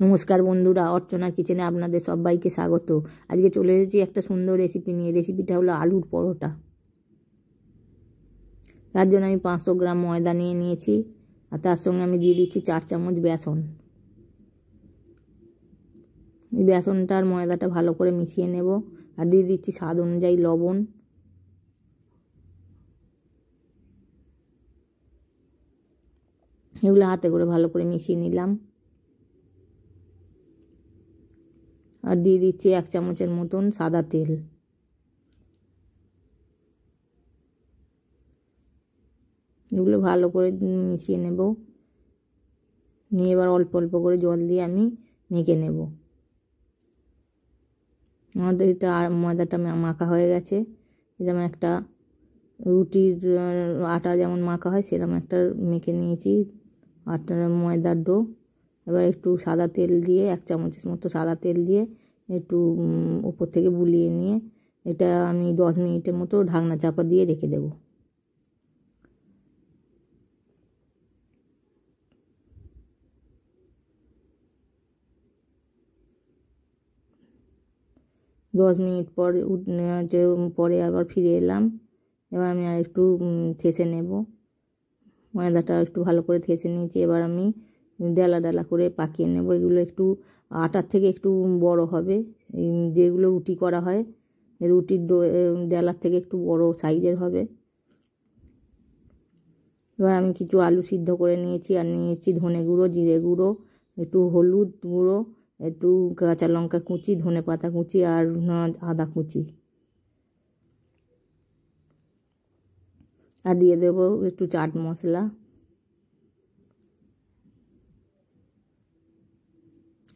নমস্কার বন্ধুরা, অর্চনা কিচেনে আপনাদের সবাইকে স্বাগত। আজকে চলে এসেছি একটা সুন্দর রেসিপি নিয়ে। রেসিপিটা হলো আলুর পরোটা। তার জন্য আমি 500 গ্রাম ময়দা নিয়ে নিয়েছি, আর তার সঙ্গে আমি দিয়ে দিচ্ছি 4 চামচ বেসন। এই বেসনটা আর ময়দাটা ভালো করে মিশিয়ে নেব, আর দিয়ে দিচ্ছি স্বাদ অনুযায়ী লবণ। এগুলো হাতে করে ভালো করে মিশিয়ে নিলাম, আর দিয়ে দিচ্ছি 1 চামচের মতন সাদা তেল। এগুলো ভালো করে মিশিয়ে নেব, নিয়ে এবার অল্প অল্প করে জল দিয়ে আমি মেখে নেব। আমাদের এটা ময়দাটা মাখা হয়ে গেছে। এরকম একটা রুটির আটা যেমন মাখা হয় সেরকম একটা মেখে নিয়েছি আটার ময়দার ডো। এবার একটু সাদা তেল দিয়ে 1 চামচের মতো সাদা তেল দিয়ে একটু উপর থেকে বুলিয়ে নিয়ে এটা আমি 10 মিনিটের মতো ঢাকনা চাপা দিয়ে রেখে দেব। দশ মিনিট পরে আবার ফিরে এলাম। এবার আমি আর একটু থেসে নেব। ময়দাটা একটু ভালো করে থেসে নিয়েছি। এবার আমি ডেলা ডেলা করে পাকিয়ে নেব। এগুলো একটু আটার থেকে একটু বড় হবে, যেগুলো রুটি করা হয় রুটির ডেলার থেকে একটু বড় সাইজের হবে। এবার আমি কিছু আলু সিদ্ধ করে নিয়েছি, আর নিয়েছি ধনে গুঁড়ো, জিরে গুঁড়ো, একটু হলুদ গুঁড়ো, একটু কাঁচা লঙ্কা কুচি, ধনে পাতা কুচি, আর আদা কুচি। আর দিয়ে দেবো একটু চাট মশলা,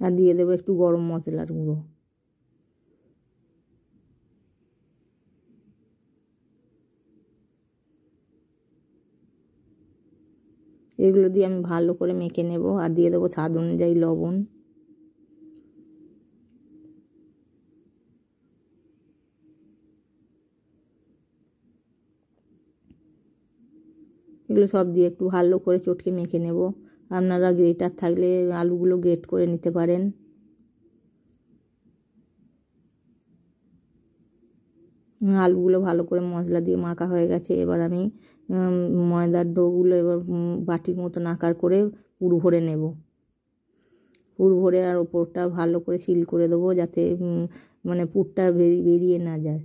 আর দিয়ে দেবো একটু গরম মশলার গুঁড়ো। এগুলো দিয়ে আমি ভালো করে মেখে নেব, আর দিয়ে দেবো স্বাদ অনুযায়ী লবণ। এগুলো সব দিয়ে একটু ভালো করে চটকে মেখে নেব। আপনারা গ্রেটার থাকলে আলুগুলো গ্রেট করে নিতে পারেন। আলুগুলো ভালো করে মশলা দিয়ে মাখা হয়ে গেছে। এবার আমি ময়দার ডোগুলো এবার বাটির মতন আকার করে পুর ভরে নেব। পুর ভরে আর ওপরটা ভালো করে সিল করে দেবো, যাতে মানে পুরটা বেরিয়ে না যায়।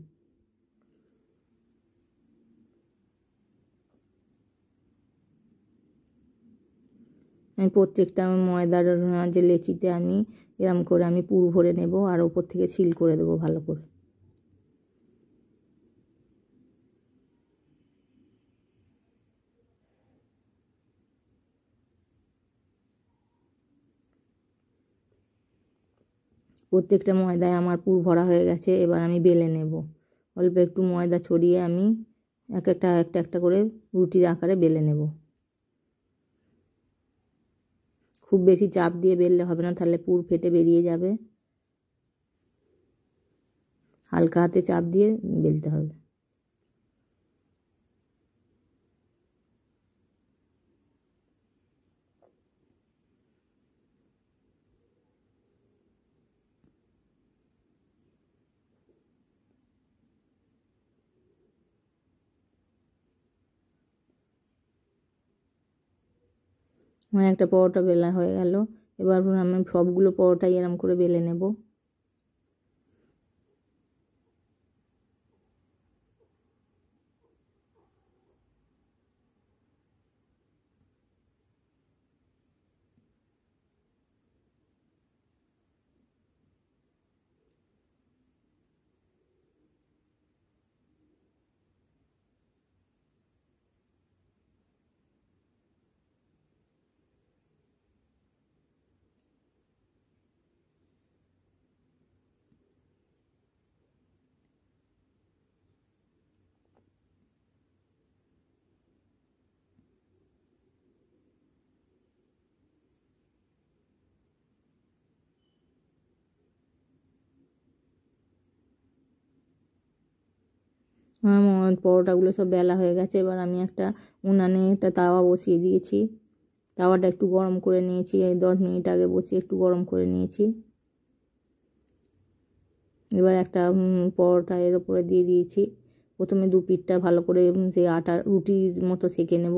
আমি প্রত্যেকটা ময়দার যে লেচিতে আমি এরম করে আমি পুর ভরে নেব, আর ওপর থেকে সিল করে দেবো ভালো করে। প্রত্যেকটা ময়দায় আমার পুর ভরা হয়ে গেছে। এবার আমি বেলে নেব। অল্প একটু ময়দা ছড়িয়ে আমি একটা একটা করে রুটির আকারে বেলে নেব। খুব বেশি চাপ দিয়ে বেললে হবে না, তাহলে পুর ফেটে বেরিয়ে যাবে। হালকা হাতে চাপ দিয়ে বেলতে হবে। আমার একটা পরোটা বেলা হয়ে গেল। এবার আমি সবগুলো পরোটাই এরম করে বেলে নেব। আমার পরোটাগুলো সব বেলা হয়ে গেছে। এবার আমি একটা উনানে একটা তাওয়া বসিয়ে দিয়েছি। তাওয়াটা একটু গরম করে নিয়েছি, এই 10 মিনিট আগে বসিয়ে একটু গরম করে নিয়েছি। এবার একটা পরোটা এর উপরে দিয়ে দিয়েছি। প্রথমে দু পিঠটা ভালো করে সেই আটা রুটির মতো সেঁকে নেব।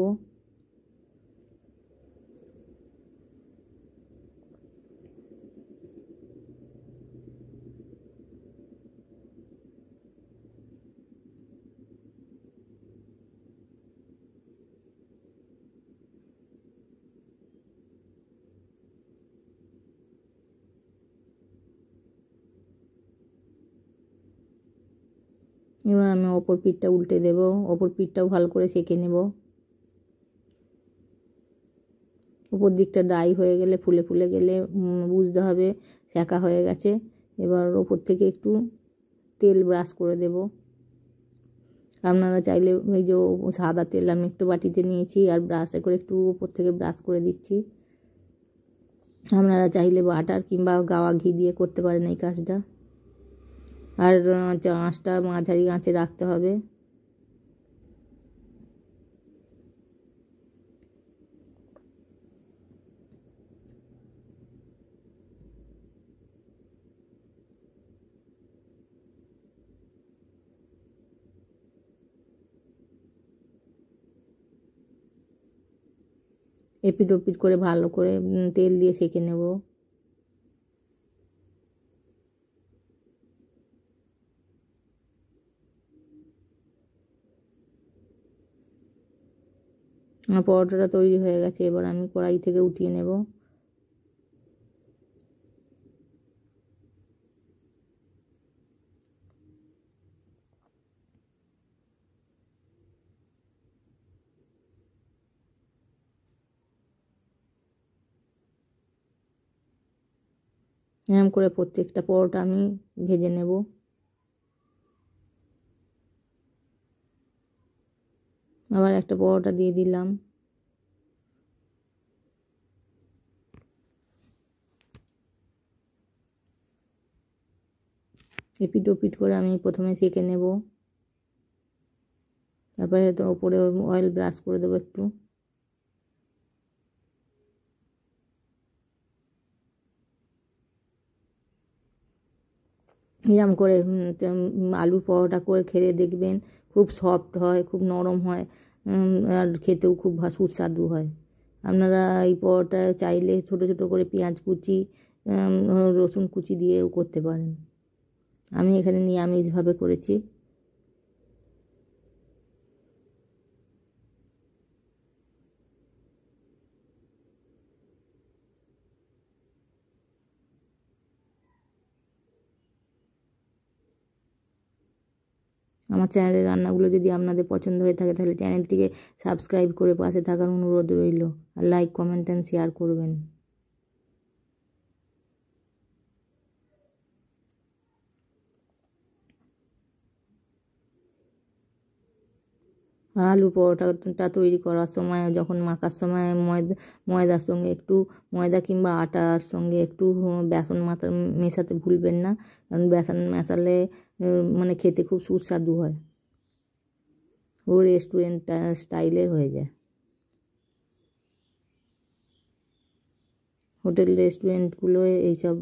এবার আমি অপর পিঠটা উল্টে দেব, অপর পিঠটাও ভালো করে সেঁকে নেব। উপর দিকটা ড্রাই হয়ে গেলে, ফুলে ফুলে গেলে বুঝতে হবে সেঁকা হয়ে গেছে। এবার ওপর থেকে একটু তেল ব্রাশ করে দেব। আপনারা চাইলে ওই যে সাদা তেল আমি একটু বাটিতে নিয়েছি আর ব্রাশে করে একটু ওপর থেকে ব্রাশ করে দিচ্ছি। আপনারা চাইলে বাটার কিংবা গাওয়া ঘি দিয়ে করতে পারেন এই কাজটা। আর আঁচটা মাঝারি আঁচে রাখতে হবে। এপিট ওপিট করে ভালো করে তেল দিয়ে সেঁকে নেব। আমার পরোটাটা তৈরি হয়ে গেছে। এবার আমি কড়াই থেকে উঠিয়ে নেব। এরকম করে প্রত্যেকটা পরোটা আমি ভেজে নেব। আবার একটা পরোটা দিয়ে দিলাম। এপিট ওপিট করে আমি প্রথমে সেঁকে নেব, তারপরে তো ওপরে অয়েল ব্রাশ করে দেবো একটু। এরকম করে আলুর পরোটা করে খেয়ে দেখবেন, খুব সফট হয়, খুব নরম হয়, আর খেতেও খুব সুস্বাদু হয়। আপনারা এই পরোটা চাইলে ছোটো ছোটো করে পেঁয়াজ কুচি, রসুন কুচি দিয়েও করতে পারেন। আমি এখানে নিরামিষভাবে করেছি। আমার চ্যানেলের রান্নাগুলো যদি আপনাদের পছন্দ হয়ে থাকে তাহলে চ্যানেলটিকে সাবস্ক্রাইব করে পাশে থাকার অনুরোধ রইল। আর লাইক, কমেন্ট অ্যান্ড শেয়ার করবেন। আলুর পরোটাটা তৈরি করার সময়, যখন মাখার সময় ময়দার সঙ্গে একটু ময়দা কিংবা আটার সঙ্গে একটু বেসন মেশাতে ভুলবেন না, কারণ বেসন মেশালে মানে খেতে খুব সুস্বাদু হয়, ও রেস্টুরেন্ট স্টাইলের হয়ে যায়। হোটেল রেস্টুরেন্টগুলোয় এইসব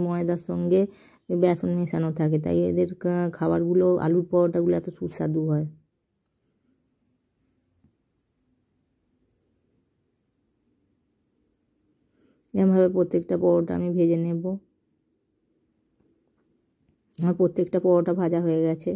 ময়দার সঙ্গে বেসন মেশানো থাকে, তাই এদের খাবারগুলো, আলুর পরোটাগুলো এত সুস্বাদু হয়। এরমভাবে প্রত্যেকটা পরোটা আমি ভেজে নেব। আমার প্রত্যেকটা পরোটা ভাজা হয়ে গেছে।